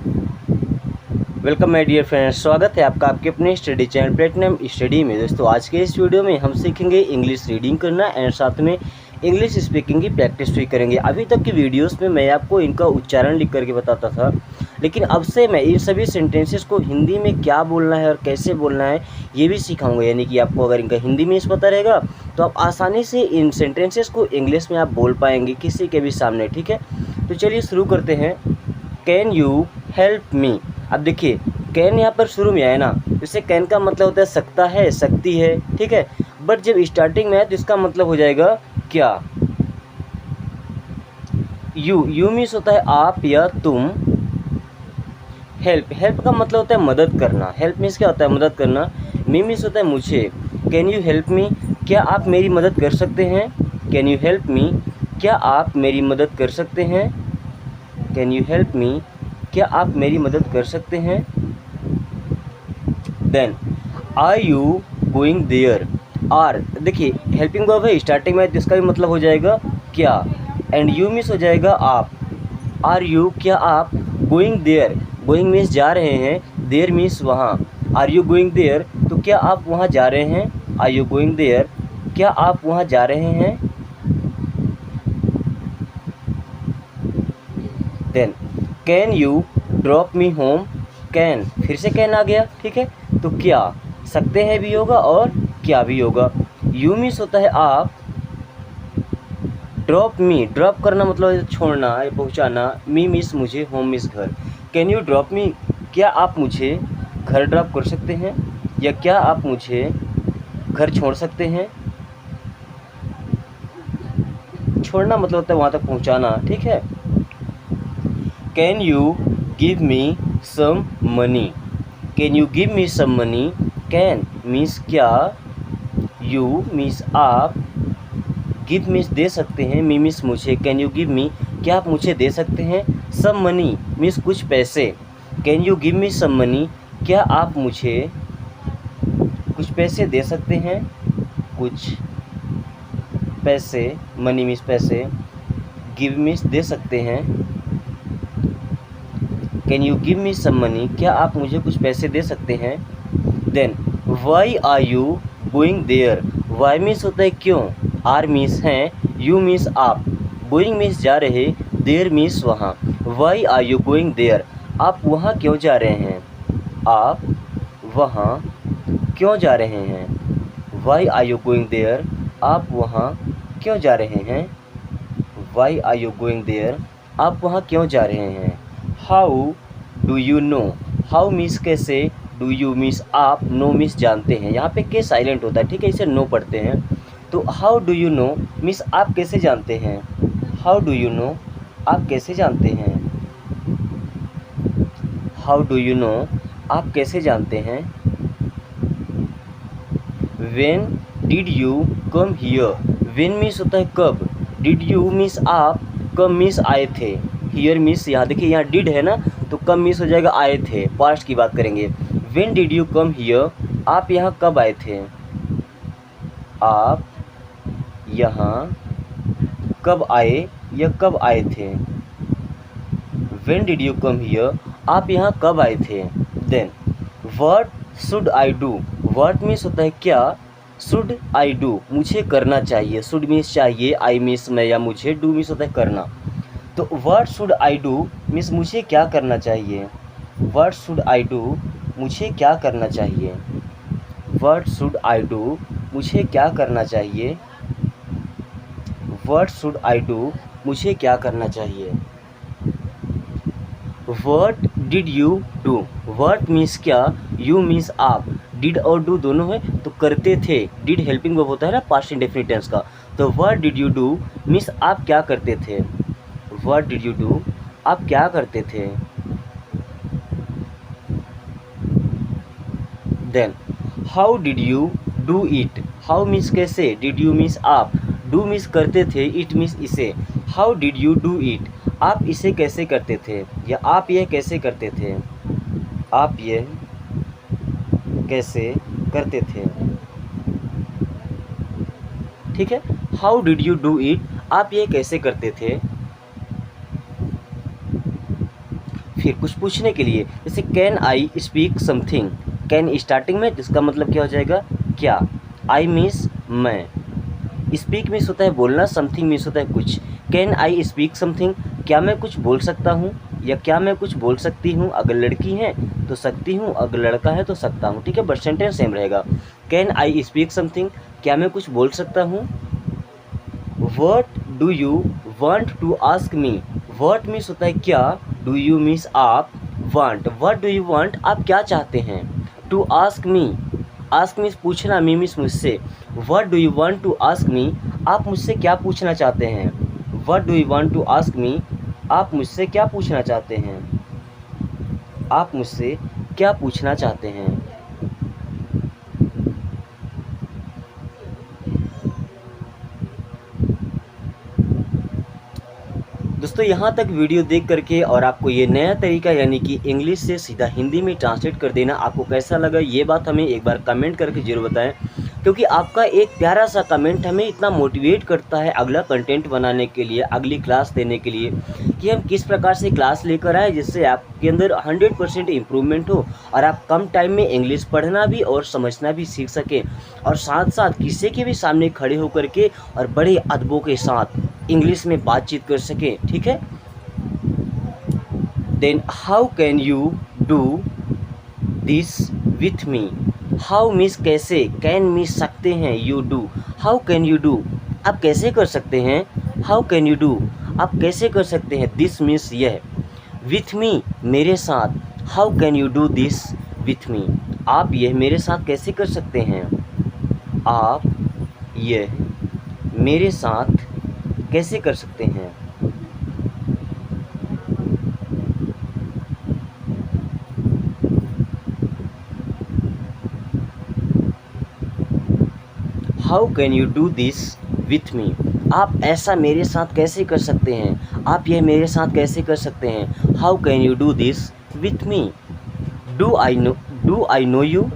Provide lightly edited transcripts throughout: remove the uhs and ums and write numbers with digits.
Welcome my dear friends, स्वागत है आपका आपके अपने स्टडी चैनल प्लेटिनम स्टडी में। दोस्तों, आज के इस वीडियो में हम सीखेंगे इंग्लिश रीडिंग करना एंड साथ में इंग्लिश स्पीकिंग की प्रैक्टिस भी करेंगे। अभी तक की वीडियोस में मैं आपको इनका उच्चारण लिख करके बताता था, लेकिन अब से मैं इन सभी सेंटेंसेस को हिंदी में क्या बोलना है और कैसे बोलना है ये भी सिखाऊंगा। यानी कि आपको अगर इनका हिंदी में पता रहेगा तो आप आसानी से इन सेंटेंसेस को इंग्लिश में आप बोल पाएंगे किसी के भी सामने। ठीक है, तो चलिए शुरू करते हैं। Can you help me. अब देखिए, कैन यहाँ पर शुरू में आया ना, इससे कैन का मतलब होता है सकता है, सकती है। ठीक है, बट जब स्टार्टिंग में आए तो इसका मतलब हो जाएगा क्या। यू मीन्स होता है आप या तुम। हेल्प का मतलब होता है मदद करना। हेल्प मीन्स क्या होता है, मदद करना। मी मीन्स होता है मुझे। कैन यू हेल्प मी, क्या आप मेरी मदद कर सकते हैं। कैन यू हेल्प मी, क्या आप मेरी मदद कर सकते हैं। कैन यू हेल्प मी, क्या आप मेरी मदद कर सकते हैं। Then are you going there. Are देखिए हेल्पिंग वर्ब है स्टार्टिंग में, जिसका भी मतलब हो जाएगा क्या, एंड यू मीन्स हो जाएगा आप। आर यू, क्या आप। गोइंग देयर, गोइंग मीन्स जा रहे हैं, देयर मीन्स वहाँ। आर यू गोइंग देयर, तो क्या आप वहाँ जा रहे हैं। आर यू गोइंग देयर, क्या आप वहाँ जा रहे हैं। Then can you drop me home. Can, फिर से कैन आ गया। ठीक है, तो क्या सकते हैं भी होगा और क्या भी होगा। यू मीन्स होता है आप। ड्रॉप मी, ड्रॉप करना मतलब छोड़ना या पहुंचाना। मी मीन्स मुझे, होम मीन्स घर। कैन यू ड्रॉप मी, क्या आप मुझे घर ड्रॉप कर सकते हैं, या क्या आप मुझे घर छोड़ सकते हैं। छोड़ना मतलब होता है वहाँ तक पहुँचाना। ठीक है, can you give me some money. Can you give me some money. Can means क्या, यू मीन्स आप, गिव मीन्स दे सकते हैं, मी मीन्स मुझे। कैन यू गिव मी, क्या आप मुझे दे सकते हैं। सम मनी मीन्स कुछ पैसे। Can you give me some money, क्या आप मुझे कुछ पैसे दे सकते हैं। कुछ पैसे, मनी मीन्स पैसे, गिव मीन्स दे सकते हैं। Can you give me some money, क्या आप मुझे कुछ पैसे दे सकते हैं। Then why are you going there. Why means होता है क्यों, आर मीन्स हैं, यू मीन्स आप, गोइंग मीन्स जा रहे, देयर मीन्स वहाँ। Why are you going there, आप वहाँ क्यों जा रहे हैं। आप वहाँ क्यों जा रहे हैं। Why are you going there, आप वहाँ क्यों जा रहे हैं। Why are you going there, आप वहाँ क्यों जा रहे हैं। How do you know. How means कैसे, डू यू मीन्स आप, नो मीन्स जानते हैं। यहाँ पे के साइलेंट होता है। ठीक है, इसे नो पढ़ते हैं। तो how do you no means आप कैसे जानते हैं। हाउ डू यू नो, आप कैसे जानते हैं। हाउ डू यू नो, आप कैसे जानते हैं। When did you come here. When means होता है कब, डिड यू मीन्स आप, कम मीन्स आए थे, हियर मीन्स यहाँ। देखिए यहाँ डिड है ना, तो कम मीन्स हो जाएगा आए थे, पास्ट की बात करेंगे। When did you come here, आप यहाँ कब आए थे। आप यहाँ कब आए या कब आए थे। When did you come here, आप यहाँ कब आए थे। Then what should I do. What means होता है क्या, शुड आई डू मुझे करना चाहिए। शुड मीन्स चाहिए, आई मीन्स मैं या मुझे, डू मीन्स होता है करना। तो what should I do means मुझे क्या करना चाहिए। व्हाट शुड आई डू, मुझे क्या करना चाहिए। व्हाट शुड आई डू, मुझे क्या करना चाहिए। व्हाट शुड आई डू, मुझे क्या करना चाहिए। What did you do. What means क्या, यू मीन्स आप, डिड और डू दोनों है तो करते थे। डिड हेल्पिंग वर्ब होता है ना पास्ट इंडेफिनिट टेंस का। तो what did you do means आप क्या करते थे। व्हाट डिड यू डू, आप क्या करते थे। Then how did you do it. How means कैसे, डिड यू मीन्स आप, डू मीन्स करते थे, इट मीन्स इसे। How did you do it, आप इसे कैसे करते थे, या आप यह कैसे करते थे। आप यह कैसे करते थे। ठीक है, how did you do it, आप ये कैसे करते थे। फिर कुछ पूछने के लिए, जैसे can I speak something, can starting में, जिसका मतलब क्या हो जाएगा क्या, आई मीन्स मैं, स्पीक मीन्स होता है बोलना, समथिंग मीन्स होता है कुछ। कैन आई स्पीक समथिंग, क्या मैं कुछ बोल सकता हूँ या क्या मैं कुछ बोल सकती हूँ। अगर लड़की है तो सकती हूँ, अगर लड़का है तो सकता हूँ, ठीक है, बट सेंटेंस सेम रहेगा। कैन आई स्पीक समथिंग, क्या मैं कुछ बोल सकता हूँ। What do you want to ask me, what means होता है क्या, डू यू मीन्स आप, want, what do you want, आप क्या चाहते हैं। To ask me, ask means पूछना, मी मीन्स मुझसे। What do you want to ask me, आप मुझसे क्या पूछना चाहते हैं। What do you want to ask me, आप मुझसे क्या पूछना चाहते हैं, आप मुझसे क्या पूछना चाहते हैं। दोस्तों यहाँ तक वीडियो देख करके और आपको ये नया तरीका यानी कि इंग्लिश से सीधा हिंदी में ट्रांसलेट कर देना आपको कैसा लगा, ये बात हमें एक बार कमेंट करके ज़रूर बताएं, क्योंकि आपका एक प्यारा सा कमेंट हमें इतना मोटिवेट करता है अगला कंटेंट बनाने के लिए, अगली क्लास देने के लिए, कि हम किस प्रकार से क्लास लेकर आए जिससे आपके अंदर 100% इम्प्रूवमेंट हो और आप कम टाइम में इंग्लिश पढ़ना भी और समझना भी सीख सकें, और साथ साथ किसी के भी सामने खड़े होकर के और बड़े अदबों के साथ इंग्लिश में बातचीत कर सकें, ठीक है। Then how can you do this with me, how means कैसे, कैन मीन्स सकते हैं, you do, how can you do, आप कैसे कर सकते हैं, हाउ कैन यू डू, आप कैसे कर सकते हैं, दिस मीन्स यह, विथ मी मेरे साथ, how can you do this with मी, आप यह मेरे साथ कैसे कर सकते हैं, आप यह मेरे साथ कैसे कर सकते हैं। How can you do this with मी, आप ऐसा मेरे साथ कैसे कर सकते हैं, आप यह मेरे साथ कैसे कर सकते हैं। How can you do this with me, do I know you,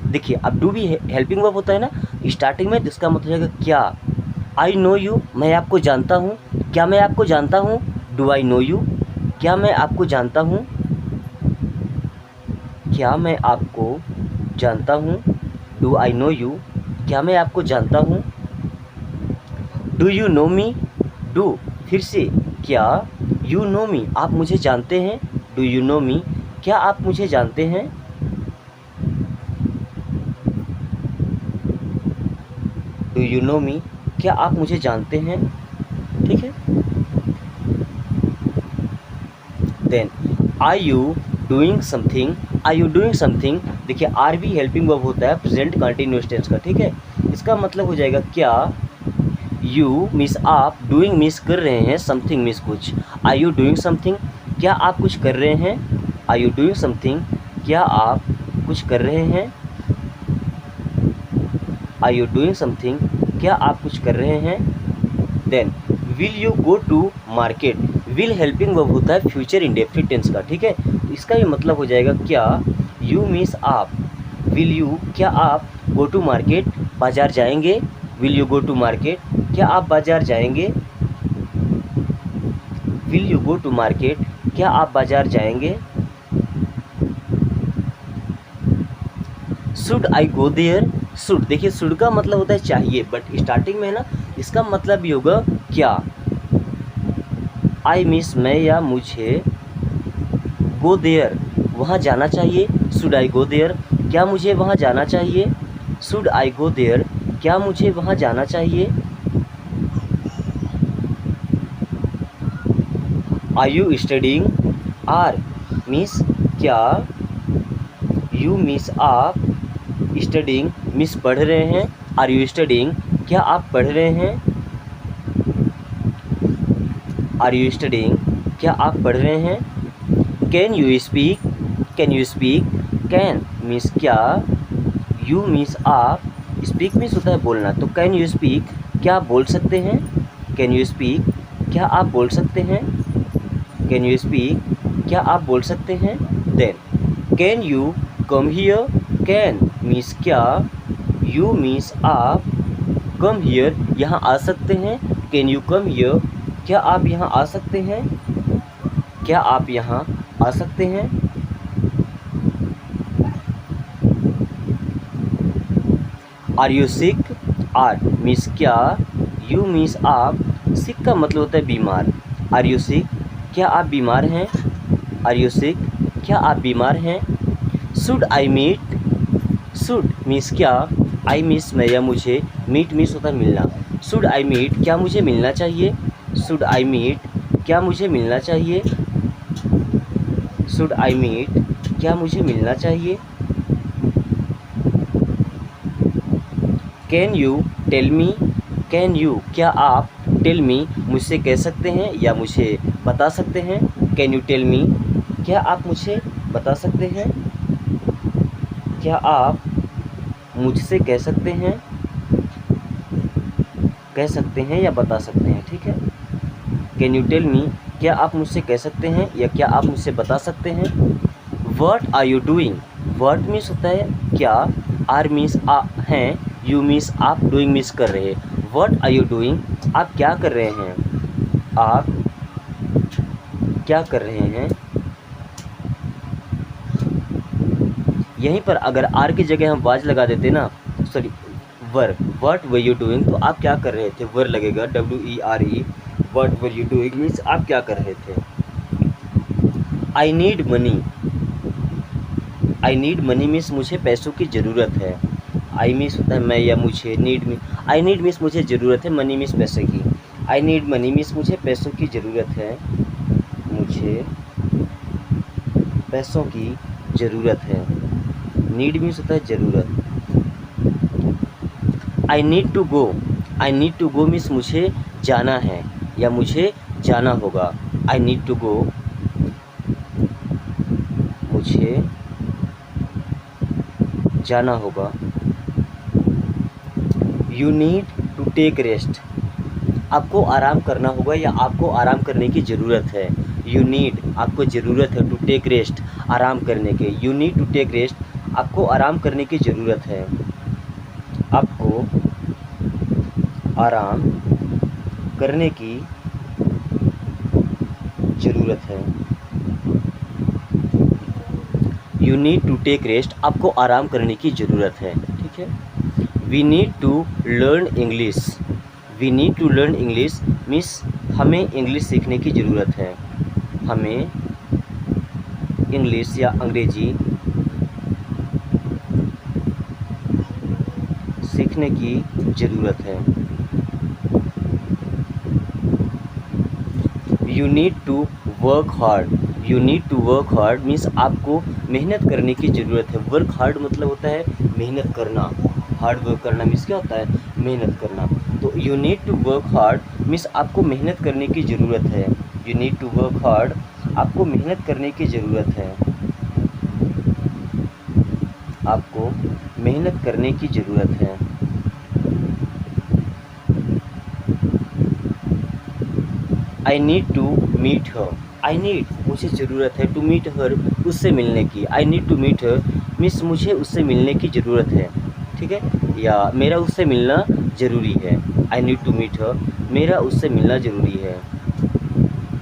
देखिए अब डू भी हेल्पिंग वर्ब होता है ना स्टार्टिंग में, जिसका मतलब है क्या, आई नो यू, मैं आपको जानता हूँ, क्या मैं आपको जानता हूँ, डू आई नो यू, क्या मैं आपको जानता हूँ, क्या मैं आपको जानता हूँ, डू आई नो यू, क्या मैं आपको जानता हूँ। Do you no me, do फिर से क्या, यू नो मी, आप मुझे जानते हैं, डू यू नो मी, क्या आप मुझे जानते हैं। डू यू नो मी, क्या आप मुझे जानते हैं, ठीक है। Then are you doing something, are you doing something, देखिए आर भी हेल्पिंग वर्ब होता है प्रेजेंट कंटिन्यूअस टेंस का, ठीक है। इसका मतलब हो जाएगा क्या, यू मीन्स आप, डूइंग मीन्स कर रहे हैं, समथिंग मीन्स कुछ। आर यू डूइंग समथिंग, क्या आप कुछ कर रहे हैं, आर यू डूइंग समथिंग, क्या आप कुछ कर रहे हैं। आर यू डूइंग समथिंग, क्या आप कुछ कर रहे हैं। Then will you go to market, will helping verb होता है फ्यूचर इंडेफिनिट टेंस का, ठीक है। इसका ये मतलब हो जाएगा क्या, यू मीन्स आप, विल यू क्या आप, गो टू मार्केट बाजार जाएंगे, will you go to market क्या आप बाजार जाएंगे। Will you go to market क्या आप बाजार जाएंगे। Should I go there, should देखिए शुड का मतलब होता है चाहिए, बट स्टार्टिंग में है ना, इसका मतलब भी होगा क्या, आई मीन्स मैं या मुझे, गो देयर वहाँ जाना चाहिए, शुड आई गो देयर क्या मुझे वहाँ जाना चाहिए, शुड आई गो देयर क्या मुझे वहाँ जाना चाहिए। Are you studying, are means क्या, यू मीन्स आप, स्टडिंग मीन्स पढ़ रहे हैं, आर यू स्टडिंग क्या आप पढ़ रहे हैं। आर यू स्टडिंग क्या आप पढ़ रहे हैं। Can you speak, can you speak, can means क्या, यू मीन्स आप, स्पीक मीन्स होता है बोलना, तो कैन यू स्पीक क्या आप बोल सकते हैं। कैन यू स्पीक क्या आप बोल सकते हैं। कैन यू स्पीक क्या आप बोल सकते हैं। Then can you come here, can means क्या, यू मीन्स आप, कम हियर यहाँ आ सकते हैं, कैन यू कम हियर क्या आप यहाँ आ सकते हैं, क्या आप यहाँ आ सकते हैं? Are you sick? Are means क्या, यू मीन्स आप, सिक का मतलब होता है बीमार। Are you sick? क्या आप बीमार हैं? Are you sick? क्या आप बीमार हैं? Should I meet? Should means क्या, आई मीन्स मैं या मुझे, मीट मीन्स होता है मिलना। Should I meet? क्या मुझे मिलना चाहिए? Should I meet? क्या मुझे मिलना चाहिए? Should I meet? क्या मुझे मिलना चाहिए? Can you tell me? Can you? क्या आप, टेल मी मुझसे कह सकते हैं या मुझे बता सकते हैं? Can you tell me? क्या आप मुझे बता सकते हैं? क्या आप मुझसे कह सकते हैं? कह सकते हैं या बता सकते हैं, ठीक है। Can you tell me? क्या आप मुझसे कह सकते हैं या क्या आप मुझसे बता सकते हैं? What are you doing? What means होता है क्या, आर मीन्स हैं, यू मीन्स आप, डूइंग मीन्स कर रहे। What are you doing? आप क्या कर रहे हैं? आप क्या कर रहे हैं? यहीं पर अगर आर की जगह हम वाज लगा देते ना, sorry were, what were you doing, तो आप क्या कर रहे थे, वर लगेगा, WERE। What were you doing means आप क्या कर रहे थे। I need money? I need money means मुझे पैसों की ज़रूरत है। आई मीन्स होता है मैं या मुझे, need me, I need means मुझे ज़रूरत है, मनी मीन्स पैसे की। आई नीड मनी मीन्स मुझे पैसों की ज़रूरत है, मुझे पैसों की ज़रूरत है। नीड मीन्स होता है ज़रूरत। I need to go? I need to go means मुझे जाना है या मुझे जाना होगा। आई नीड टू गो, मुझे जाना होगा। You need to take rest? आपको आराम करना होगा या आपको आराम करने की ज़रूरत है। यू नीड, आपको ज़रूरत है, टू टेक रेस्ट, आराम करने के। You need to take rest, आपको आराम करने की ज़रूरत है। आपको आराम करने की ज़रूरत है। You need to take rest, आपको आराम करने की ज़रूरत है, ठीक है। We need to learn English? We need to learn English means हमें इंग्लिश सीखने की ज़रूरत है। हमें इंग्लिश या अंग्रेजी सीखने की ज़रूरत है। You need to work hard? You need to work hard means आपको मेहनत करने की ज़रूरत है। वर्क हार्ड मतलब होता है मेहनत करना, हार्ड वर्क करना मीन्स क्या होता है, मेहनत करना। तो you need to work hard means आपको मेहनत करने की ज़रूरत है। You need to work hard, आपको मेहनत करने की ज़रूरत है। आपको मेहनत करने की ज़रूरत है। I need to meet her? I need मुझे ज़रूरत है, टू मीट हर उससे मिलने की। I need to meet her means मुझे उससे मिलने की ज़रूरत है, ठीक है, या मेरा उससे मिलना ज़रूरी है। I need to meet her, मेरा उससे मिलना ज़रूरी है,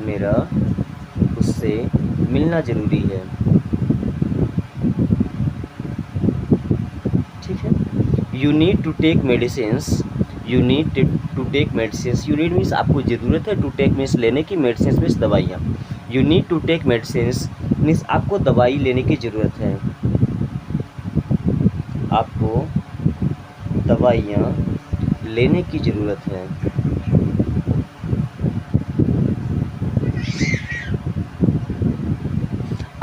मेरा उससे मिलना ज़रूरी है, ठीक है। You need to take medicines? You need to take medicines, you need means आपको ज़रूरत है, टू टेक मीन्स लेने की, मेडिसिन्स मीन्स दवाइयाँ। You need to take medicines means आपको दवाई लेने की ज़रूरत है, आपको दवाइयाँ लेने की ज़रूरत है।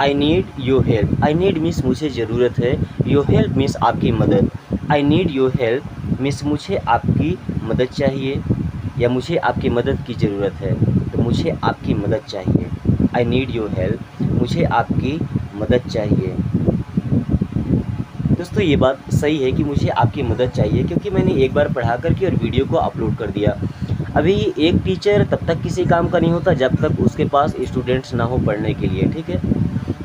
I need your help? I need means मुझे ज़रूरत है, योर हेल्प मीन्स आपकी मदद। I need your help means मुझे आपकी मदद चाहिए या मुझे आपकी मदद की ज़रूरत है, तो मुझे आपकी मदद चाहिए। आई नीड योर हेल्प, मुझे आपकी मदद चाहिए। दोस्तों ये बात सही है कि मुझे आपकी मदद चाहिए, क्योंकि मैंने एक बार पढ़ा करके और वीडियो को अपलोड कर दिया। अभी एक टीचर तब तक किसी काम का नहीं होता जब तक उसके पास स्टूडेंट्स ना हो पढ़ने के लिए, ठीक है।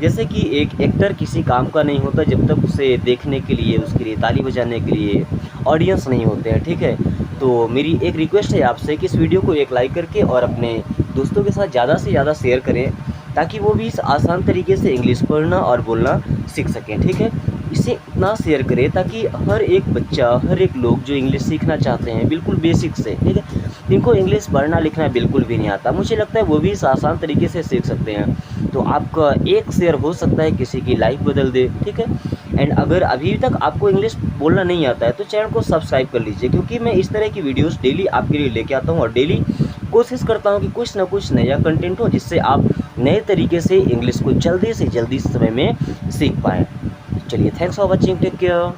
जैसे कि एक एक्टर किसी काम का नहीं होता जब तक उसे देखने के लिए, उसके लिए ताली बजाने के लिए ऑडियंस नहीं होते हैं, ठीक है। तो मेरी एक रिक्वेस्ट है आपसे कि इस वीडियो को एक लाइक करके और अपने दोस्तों के साथ ज़्यादा से ज़्यादा शेयर करें, ताकि वो भी इस आसान तरीके से इंग्लिश पढ़ना और बोलना सीख सकें। ठीक है, इसे इतना शेयर करें ताकि हर एक बच्चा, हर एक लोग जो इंग्लिश सीखना चाहते हैं बिल्कुल बेसिक से, ठीक है, जिनको इंग्लिश पढ़ना लिखना बिल्कुल भी नहीं आता, मुझे लगता है वो भी इस आसान तरीके से सीख सकते हैं। तो आपका एक शेयर हो सकता है किसी की लाइफ बदल दे। ठीक है, एंड अगर अभी तक आपको इंग्लिश बोलना नहीं आता है तो चैनल को सब्सक्राइब कर लीजिए, क्योंकि मैं इस तरह की वीडियोस डेली आपके लिए लेके आता हूँ और डेली कोशिश करता हूँ कि कुछ ना कुछ नया कंटेंट हो जिससे आप नए तरीके से इंग्लिश को जल्दी से जल्दी समय में सीख पाएँ। चलिए, thanks for watching, take care.